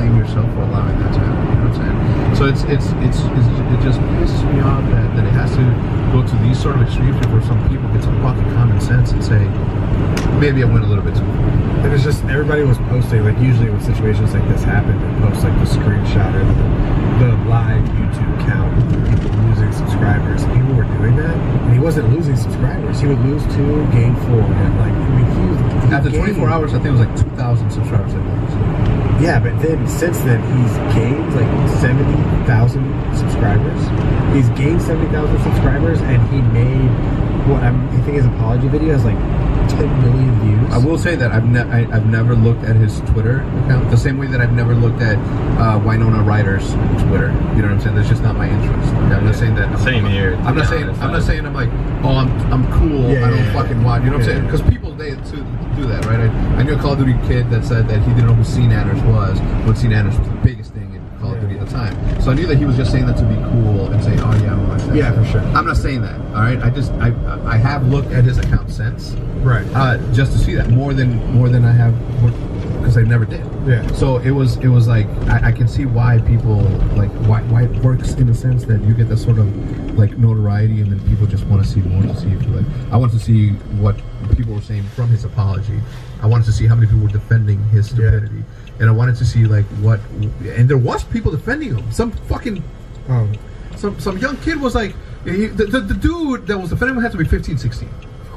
blame yourself for allowing that to happen. You know what I'm saying? So it just pisses me off that it has to go to these sort of extremes before some people get some fucking common sense and say, maybe I went a little bit too far. It was just, everybody was posting, like usually when situations like this happen, they post like the screenshot or the live YouTube count of people losing subscribers. People were doing that, and he wasn't losing subscribers. He would lose 2, gain 4, and like, I mean, he after 24 hours, I think it was like 2,000 subscribers. Yeah, but then since then he's gained like 70,000 subscribers. He's gained 70,000 subscribers, and he made I think his apology video has like 10 million views. I will say that I've never looked at his Twitter account the same way that I've never looked at Winona Ryder's Twitter. You know what I'm saying? That's just not my interest. Okay? I'm not saying that. Same here. I'm not saying I'm like, oh, I'm cool. Yeah, I don't fucking watch. You know what I'm saying? Because people they do that, right? I knew a Call of Duty kid that said that he didn't know who Sean Anders was when Sean Anders was the biggest thing in Call of Duty at the time. So I knew that he was just saying that to be cool and saying, oh yeah, I'm watch that. Yeah, for sure. I'm not saying that. All right. I have looked at his account since. Right. Just to see that more than I have, because I never did. Yeah. So it was like I can see why people like why it works in the sense that you get this sort of like notoriety, and then people just want to see more to see if you like. I wanted to see what people were saying from his apology. I wanted to see how many people were defending his stupidity, and I wanted to see like what. And there was people defending him. Some fucking some young kid was like the dude that was defending him had to be 15, 16.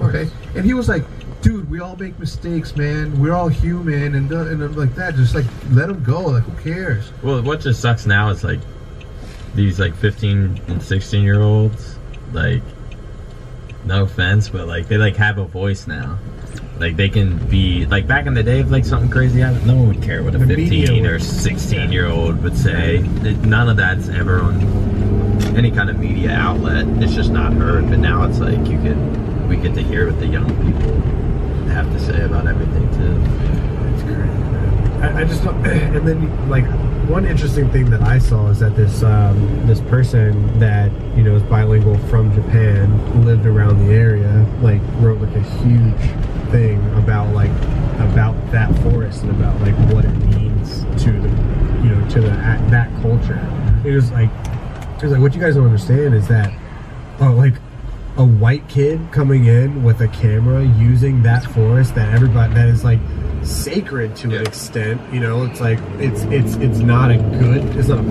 Okay, and he was like, dude, we all make mistakes, man. We're all human, and I'm like that. Just like let him go. Like, who cares? Well, what just sucks now is like these like 15 and 16-year-olds. Like, no offense, but like they like have a voice now. Like they can be like back in the day, if like something crazy happened, no one would care what a 15 or 16-year-old would say. None of that's ever on any kind of media outlet. It's just not heard. But now it's like we get to hear what the young people have to say about everything too. It's crazy, man. I just don't, and then like one interesting thing that I saw is that this person that is bilingual from Japan, lived around the area, like wrote like a huge thing about that forest and about like what it means to the that culture. It was like what you guys don't understand is that like a white kid coming in with a camera using that forest that is like sacred to an extent, it's like it's not a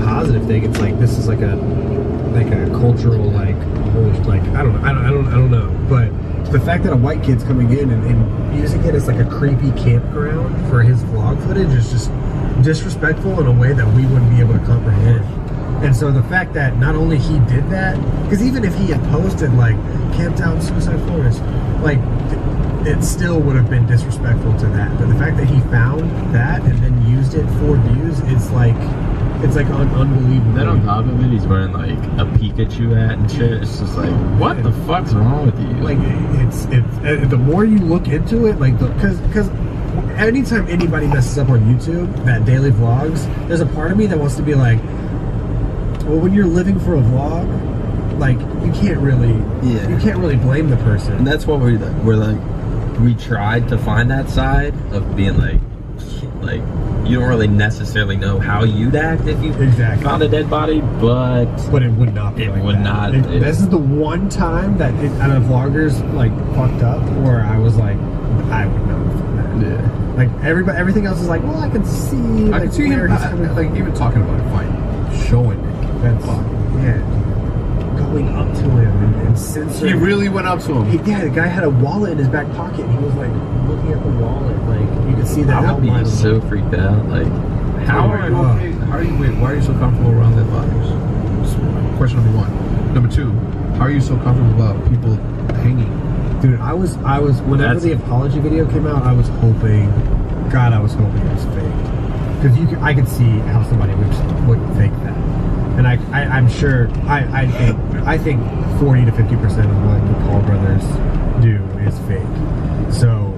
positive thing. It's like this is like a cultural like I don't know, but the fact that a white kid's coming in and using it as like a creepy campground for his vlog footage is just disrespectful in a way that we wouldn't be able to comprehend. And so the fact that not only he did that, because even if he had posted like Camptown Suicide Forest, like it still would have been disrespectful to that. But the fact that he found that and then used it for views, it's like unbelievable. Then on top of it, he's wearing like a Pikachu hat and shit. It's just like, what the fuck's wrong with you? Like it's the more you look into it, like because anytime anybody messes up on YouTube, that daily vlogs, there's a part of me that wants to be like, well, when you're living for a vlog, like you can't really blame the person. And that's what we're like. We tried to find that side of being like you don't really necessarily know how you'd act if you found a dead body, but it would not be. It would not. This is the one time that out of vloggers like fucked up where I was like, I would not have done that. Yeah. Like everything else is like, well, I can see. I can see him like even talking about it, fine, showing it. That's going up to him and censoring. He really went up to him. The guy had a wallet in his back pocket, and he was like looking at the wallet, like you could see that. I would be so freaked out. Like, why are you so comfortable around dead bodies? Question number one. Number two, how are you so comfortable about people hanging? Dude, I was whenever the apology video came out, I was hoping it was fake, because I could see how somebody would fake that. And I'm sure I think 40 to 50% of what the Paul brothers do is fake. So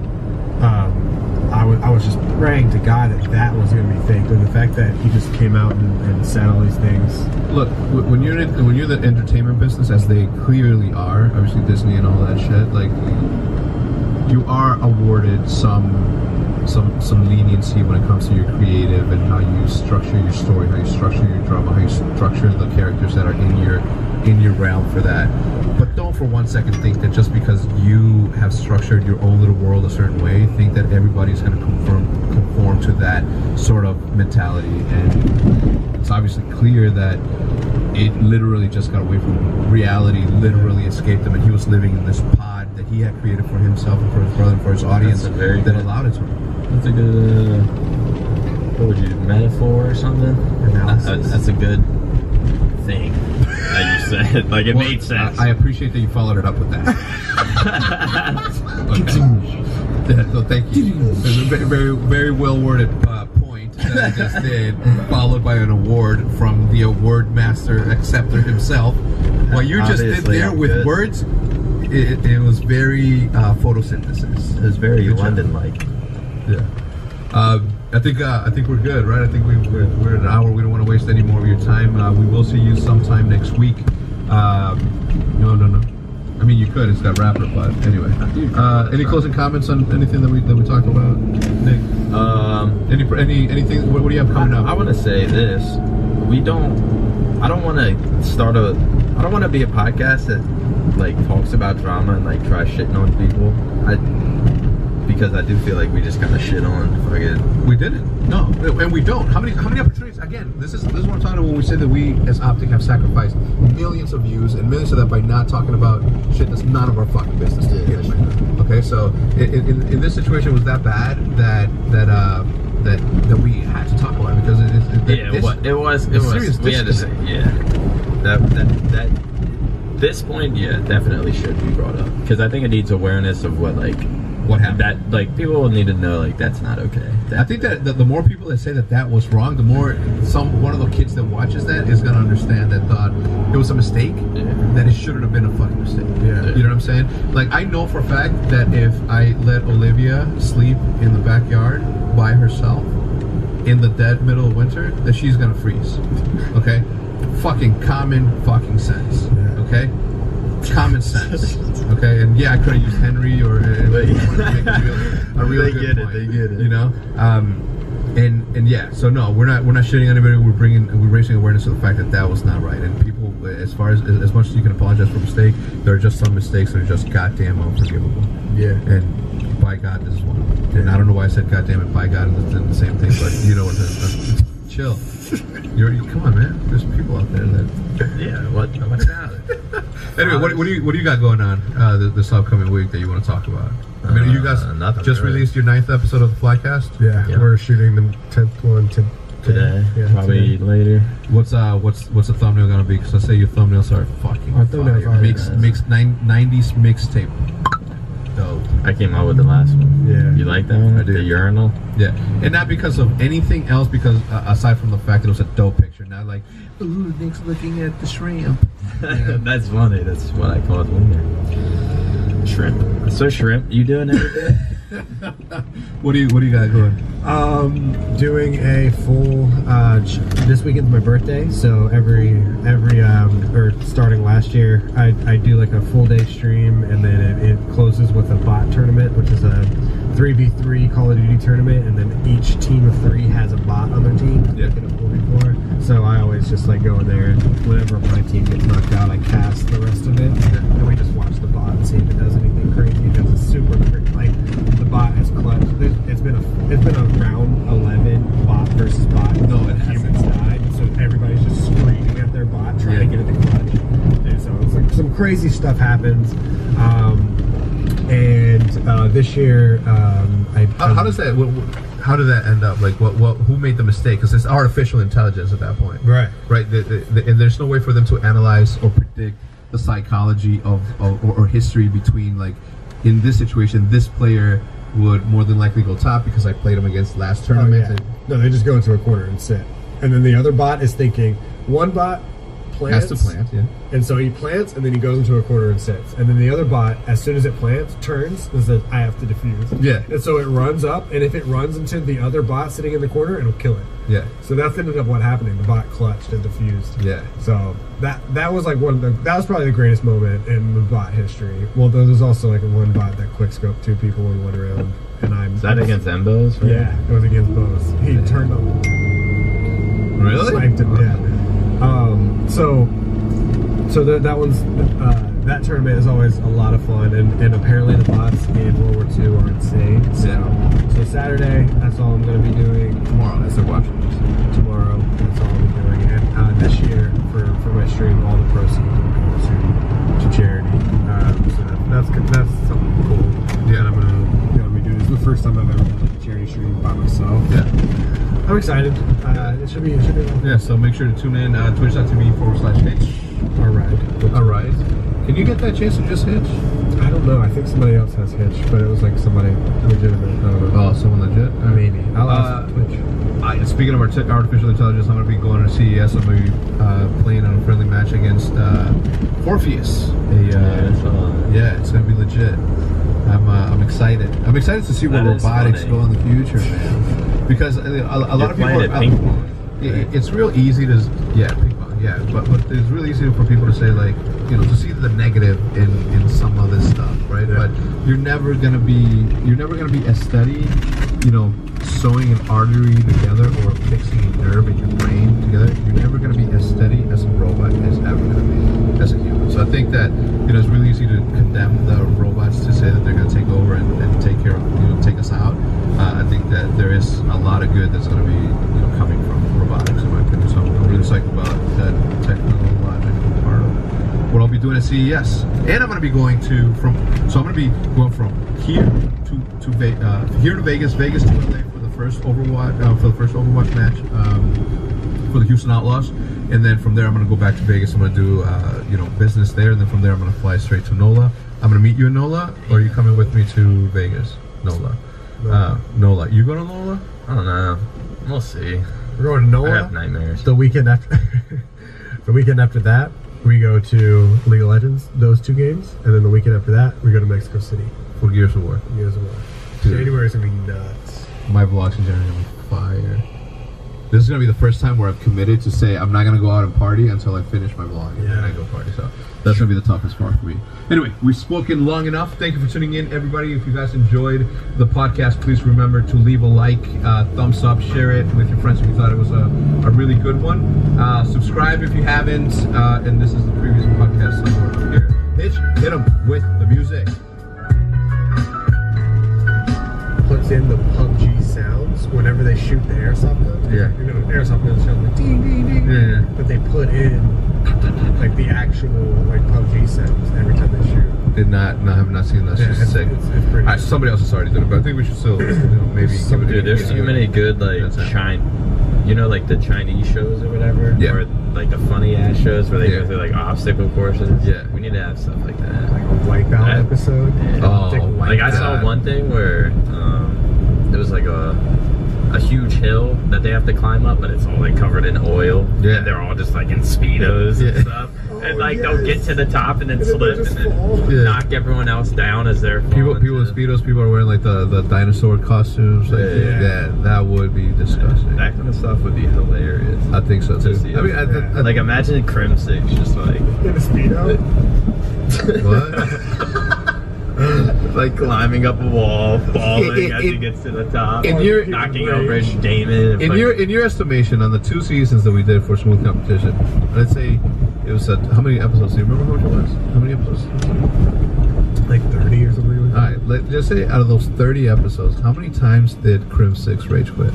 I was just praying to God that was going to be fake. But the fact that he just came out and said all these things. Look, when you're the entertainment business, as they clearly are, obviously Disney and all that shit, like you are awarded some some leniency when it comes to your creative and how you structure your story, how you structure your drama, how you structure the characters that are in your realm for that. But don't for 1 second think that just because you have structured your own little world a certain way, think that everybody's going to conform to that sort of mentality. And it's obviously clear that it literally just got away from him. Reality literally escaped him, and he was living in this pod that he had created for himself and for his brother and for his audience that allowed it to him. That's a good, what would you, metaphor or something? That's a good thing that you said. Like, it made sense. I appreciate that you followed it up with that. Okay. So thank you. It was a very, very well worded point that I just did, followed by an award from the award master acceptor himself. What you just did there with words, it was very photosynthesis. It was very London-like. Yeah. I think we're good, right? I think we're at an hour. We don't want to waste any more of your time. We will see you sometime next week. No. I mean, you could. It's got rapper, but anyway. Any closing comments on anything that we talked about, Nick? Anything? What do you have coming up? I want to say this. I don't want to be a podcast that like talks about drama and like tries shitting on people. Because I do feel like we just kind of shit on fucking. We didn't. No, and we don't. How many opportunities? Again, this is what I'm talking about when we say that we as Optic have sacrificed millions of views and millions of that by not talking about shit that's none of our fucking business. Okay, so in this situation, it was that bad that we had to talk about it because it was serious. We had to say, this point, definitely should be brought up because I think it needs awareness of what happened. That like people will need to know like that's not okay. I think that the more people that say that was wrong, the more one of the kids that watches that is gonna understand that thought it was a mistake, that it shouldn't have been a fucking mistake. You know what I'm saying? Like I know for a fact that if I let Olivia sleep in the backyard by herself in the dead middle of winter, that she's gonna freeze. Okay, fucking common fucking sense. Okay. Common sense, okay, and I could have used Henry or make a real they good get point, it, they get it, you know, and so no, we're not shitting on anybody. We're raising awareness of the fact that was not right, and people, as much as you can apologize for a mistake, there are just some mistakes that are just goddamn unforgivable. And by God, this is one. And I don't know why I said goddamn it, by God, it's the same thing, but you know what? Chill. Come on, man. There's people out there that. What about it? Anyway, what do you got going on this upcoming week that you want to talk about? I mean, you guys just released your 9th episode of the Flycast. Yeah, we're shooting the 10th one today. Probably today. Later. What's the thumbnail gonna be? Because I say your thumbnails are fucking fire. Mixed 90s mixtape. Dope. I came out with the last one. Yeah. You like that one? I do. The urinal? Yeah. And not because of anything else, because aside from the fact that it was a dope picture. Not like, ooh, Nick's looking at the shrimp. Yeah. That's funny. That's what I call it winter. Shrimp. So shrimp, you doing everything? What do you got going? Doing a full this weekend's my birthday, so every or starting last year I do like a full day stream, and then it closes with a bot tournament, which is a 3v3 Call of Duty tournament, and then each team of 3 has a bot on their team that they can pull before. So I always just like go in there, and whenever my team gets knocked out, I cast the rest of it, and we just watch the bot and see if it does anything crazy. Because it's super crazy. Like the bot has clutched. It's been a round 11 bot versus bot. No, and humans died, so everybody's just screaming at their bot trying to get it to clutch. And so it's like some crazy stuff happens. And this year, how does that? How did that end up? Like, who made the mistake? Because it's artificial intelligence at that point, right? And there's no way for them to analyze or predict the psychology or history between, like, in this situation, this player would more than likely go top because I played him against last tournament. No, they just go into a corner and sit, and then the other bot is thinking. One bot plants, has to plant, and so he plants, and then he goes into a corner and sits, and then the other bot, as soon as it plants, turns and says, "I have to defuse." Yeah, and so it runs up, and if it runs into the other bot sitting in the corner, it'll kill it. Yeah. So that's ended up what happening. The bot clutched and defused. Yeah. So that was like that was probably the greatest moment in the bot history. Well, there's also like one bot that quick scoped 2 people in one round. and I'm. Is that against Embos? Right? Yeah, it was against Bose. He turned up. Really? Sniped him, yeah. So that one's that tournament is always a lot of fun, and apparently the bots in World War II are insane. So Saturday, that's all I'm going to be doing. Tomorrow, as they're watching. Tomorrow, that's all I'll be doing. And this year, for my stream, all the proceeds will go to charity. So that's something cool. Yeah, that I'm gonna be doing. It's the first time I've ever done a charity stream by myself. Yeah. I'm excited. It should be. Yeah, so make sure to tune in twitch.tv/Hitch. Alright. Can you get that chance to just Hitch? I don't know. I think somebody else has Hitch, but it was like somebody legitimate. I don't know. Oh, someone legit? Maybe. I'll ask Twitch. Speaking of artificial intelligence, I'm going to be going to CES. I'm going to be playing on a friendly match against Morpheus. Yeah, it's going to be legit. I'm excited. I'm excited to see where robotics go in the future, man. Because a lot of people are ping pong. It's real easy to ping pong, but it's really easy for people to say, like, to see the negative in some of this stuff, right? But you're never gonna be as steady, sewing an artery together or fixing a nerve in your brain together. You're never gonna be as steady as a robot is ever gonna be as a human. So I think that it's really easy to condemn the robots to say that they're gonna take over and take care of take us out. I think that there is a lot of good that's going to be coming from robotics, in my opinion. So I'm really excited about that technological part of what I'll be doing at CES. And I'm going to be going I'm going to be going from here to Vegas to LA for the first Overwatch match for the Houston Outlaws. And then from there I'm going to go back to Vegas. I'm going to do business there, and then from there I'm going to fly straight to NOLA. I'm going to meet you in NOLA, or are you coming with me to Vegas? NOLA. NOLA. You go to NOLA? I don't know. We'll see. We're going to NOLA. I have nightmares. The weekend after that, we go to League of Legends, those two games, and then the weekend after that, we go to Mexico City. For Gears of War. January is going to be nuts. My vlogs in January are going to be fire. This is going to be the first time where I've committed to say I'm not going to go out and party until I finish my vlog, and then I go party. So that's going to be the toughest part for me. Anyway, we've spoken long enough. Thank you for tuning in, everybody. If you guys enjoyed the podcast, please remember to leave a like, thumbs up, share it with your friends if you thought it was a really good one. Subscribe if you haven't. And this is the previous podcast somewhere up here. Hitch, hit them with the music. Puts in the PUBG sounds whenever they shoot the airsoft guns. Yeah. Airsoft guns sound like ding ding ding. Yeah. But they put in like the actual PUBG sounds every time they shoot. Have not seen that. It's sick. It's pretty somebody else has already done it, but I think we should still maybe give it. Dude, there's too many good like the Chinese shows or whatever, or like the funny ass shows where they go through like obstacle courses. Yeah, we need to have stuff like that. Like a Wipeout episode. Yeah. I saw one thing where it was like a huge hill that they have to climb up, but it's all like covered in oil. Yeah, and they're all just like in Speedos and stuff. And like they'll get to the top and then slip and then knock everyone else down as they're people in Speedos. People are wearing like the dinosaur costumes. Like, that would be disgusting. That kind of stuff would be hilarious. I think so too. I mean, like imagine Crimsix just like in a Speedo. What? Like climbing up a wall, falling as he gets to the top, knocking over Damon. In your estimation, on the 2 seasons that we did for Smooth Competition, let's say it was how many episodes? Do you remember how much it was? How many episodes? Like 30 or something. All right, let's just say out of those 30 episodes, how many times did Crimsix rage quit?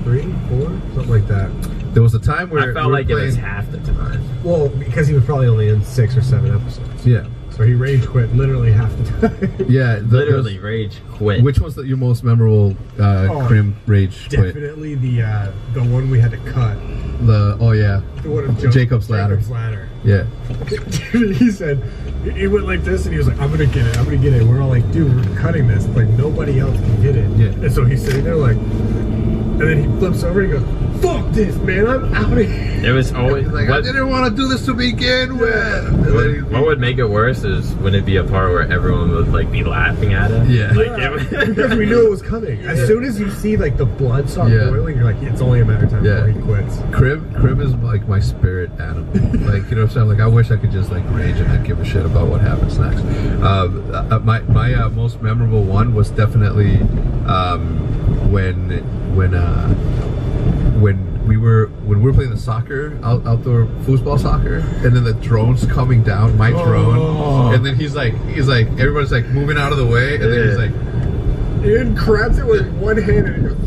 3, 4, something like that. There was a time where I felt like it was half the time. Well, because he was probably only in 6 or 7 episodes. Yeah. So he rage quit literally half the time. Yeah, literally rage quit. Which was your most memorable Crim rage quit? Definitely the one we had to cut. The one of Jacob's Ladder. Yeah. He said he went like this and he was like, I'm gonna get it. We're all like, dude, we're cutting this. Like nobody else can get it. Yeah. And so he's sitting there like, And then he flips over and he goes, "Fuck this, man! I'm out of here." It was always He's like, I didn't want to do this to begin with. what would make it worse is when it'd be a part where everyone would like be laughing at it. Yeah. Like, Yeah, because we knew it was coming. As soon as you see like the blood start Yeah. boiling, you're like, it's only a matter of time Yeah. before he quits. Crib is like my spirit animal. Like, you know what I'm saying? Like, I wish I could just like rage and not give a shit about what happens next. My most memorable one was definitely when we were playing the soccer, outdoor foosball soccer, and then the drone's coming down, my drone, and then he's like, everybody's like moving out of the way, and then he's like, Ian grabs it with one hand and he goes,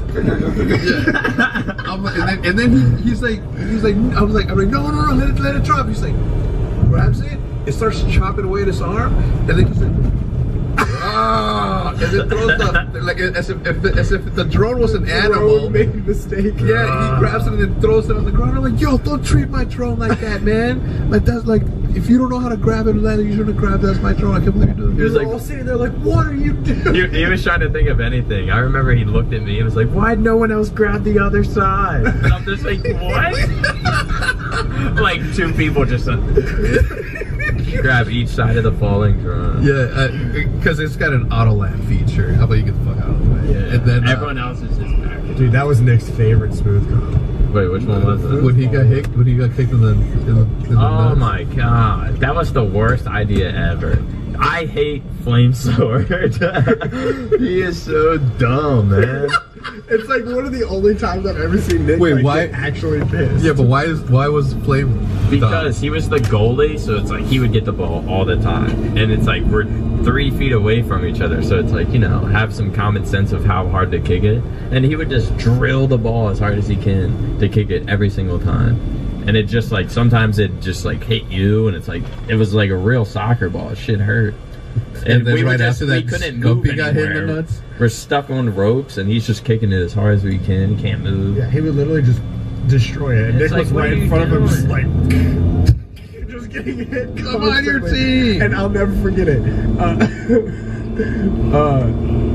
and then he's like, I was like, no, let it drop. He's like, grabs it, starts chopping away at his arm, and then he's like, and then throws the, like, as if the drone was an animal. Made a mistake. Yeah, he grabs it and then throws it on the ground. I'm like, yo, don't treat my drone like that, man. Like, that's like, if you don't know how to grab it, then you shouldn't grab that's my drone. I can't believe you do it. He was We're like, all sitting there like, what are you doing? he was trying to think of anything. I remember he looked at me and was like, "Why'd no one else grab the other side?" And I'm just like, "What?" Like 2 people just grab each side of the falling drone. Yeah, because it's got an auto land feature. How about you get the fuck out of the way? Yeah. And then everyone else is just back. Dude, that was Nick's favorite smooth cop. Wait, which one was it? when he got kicked in the Oh nuts. my god, that was the worst idea ever. I hate Flame Sword. He is so dumb, man. It's like one of the only times I've ever seen Nick Wait, like, why- get actually pissed. Yeah, but why was Flame Because he was the goalie, so it's like he would get the ball all the time. And it's like we're 3 feet away from each other, so it's like, you know, have some common sense of how hard to kick it. And he would just drill the ball as hard as he can to kick it every single time. And it just like, sometimes it just like hit you, and it's like, it was like a real soccer ball. Shit hurt. And then we were right just, after that, we couldn't move Scumpy got hit in the anywhere. nuts? We're stuck on ropes, and he's just kicking it as hard as we can. He can't move. Yeah, he would literally just destroy it. And It's Nick was like, what right are in you front of him, just doing? like, just getting hit. Come on, your constantly. team. And I'll never forget it.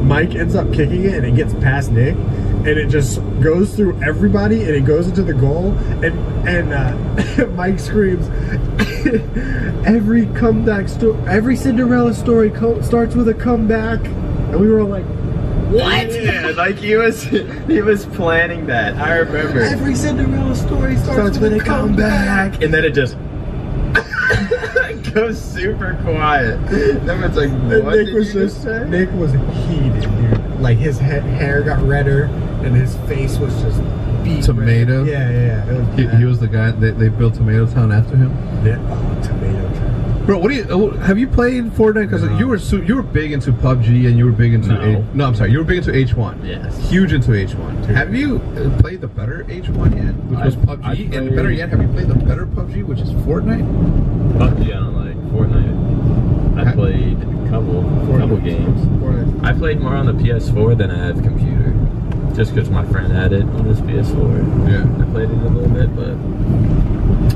Mike ends up kicking it, and it gets past Nick, and it just goes through everybody, and it goes into the goal, and Mike screams, every Cinderella story starts with a comeback, and we were all like, what? Yeah, like he was planning that. I remember. Every Cinderella story starts with a comeback. And then it just goes super quiet. Then it's like, And what Nick did was you just say? Nick was heated, dude. Like his hair got redder, and his face was just beat Tomato? red. Yeah. It was He was the guy they built Tomato Town after him. Tomato Town. Bro, what do you have you played Fortnite? Because No. you were big into PUBG and you were big into No. I'm sorry, you were big into H1. Yes. Huge into H1. Have you played the better H1 yet, which was I've PUBG? played- And better yet, have you played the better PUBG, which is Fortnite? PUBG, I don't like. Fortnite. I played a couple games. I played more on the PS4 than I have computer. Just because my friend had it on his PS4. Yeah. I played it a little bit, but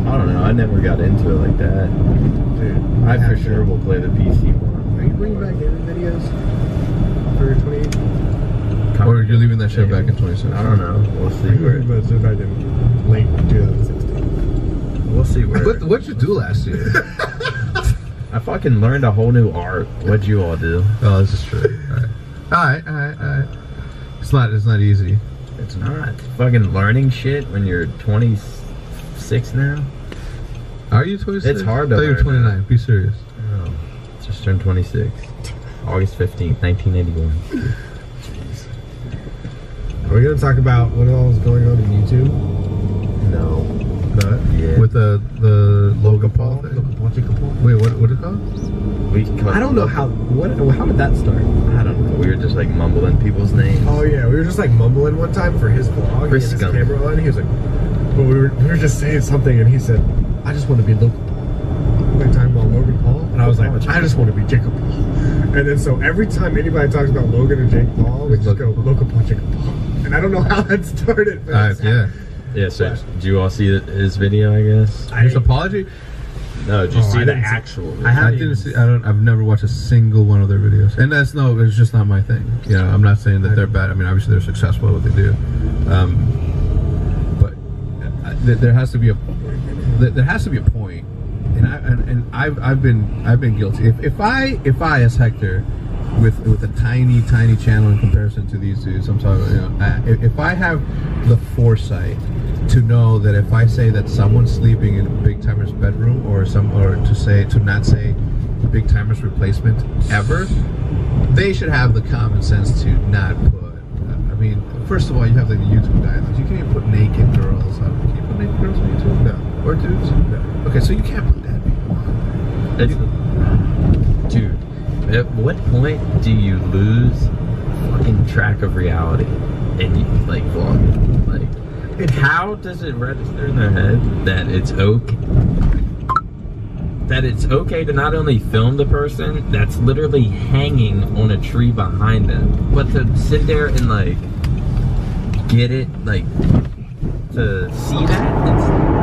I don't know. I never got into it like that. Dude, I for sure will play the PC one. Are you bringing back gaming videos for 2018? Or you're leaving that shit back in 2016? I don't know. We'll see where. But since I didn't late 2016. We'll see where. What'd you do last year? I fucking learned a whole new art. What'd you all do? Oh, this is true. All right. It's not easy. It's not. Fucking learning shit when you're 26 now. Are you 26? It's hard to I thought you were learn 29. Be serious. Oh, just turned 26. August 15th, 1981. Are we gonna talk about what all is going on in YouTube? No. Yeah. With the Logan Paul thing? Wait, what it called? I don't know how did that start? I don't know. We were just like mumbling people's names. Oh yeah, we were just like mumbling one time for his vlog. Chris He had his Scum. camera on. He was like, but we were just saying something, and he said, "I just want to be Logan Paul." We were talking about Logan Paul, and I was like, "I just want to be Jacob Paul." And then so every time anybody talks about Logan or Jake Paul, we just go Logan Paul, Jacob Paul. And I don't know how that started. But Yeah. Yeah, so did you all see his video, I guess? His apology. No, did you see I the didn't see- actual? I I haven't didn't even see. I've never watched a single one of their videos, and that's it's just not my thing. You know, I'm not saying that they're bad. I mean, obviously they're successful at what they do, but there has to be a point, and I've been guilty. If I as Hector, with a tiny channel in comparison to these dudes, I'm talking. You know, if I have the foresight to know that if I say that someone's sleeping in Big Timer's bedroom, or to not say Big Timer's replacement ever, they should have the common sense to not put. I mean, first of all, you have like the YouTube guidelines. You can't even put naked girls on. Can you put naked girls on YouTube? No. Or dudes? No. Okay, so you can't put dead people on. Dude, at what point do you lose fucking track of reality and you like vlogging? Like, how does it register in their head that it's okay? That it's okay to not only film the person that's literally hanging on a tree behind them, but to sit there and like get it, like to see that?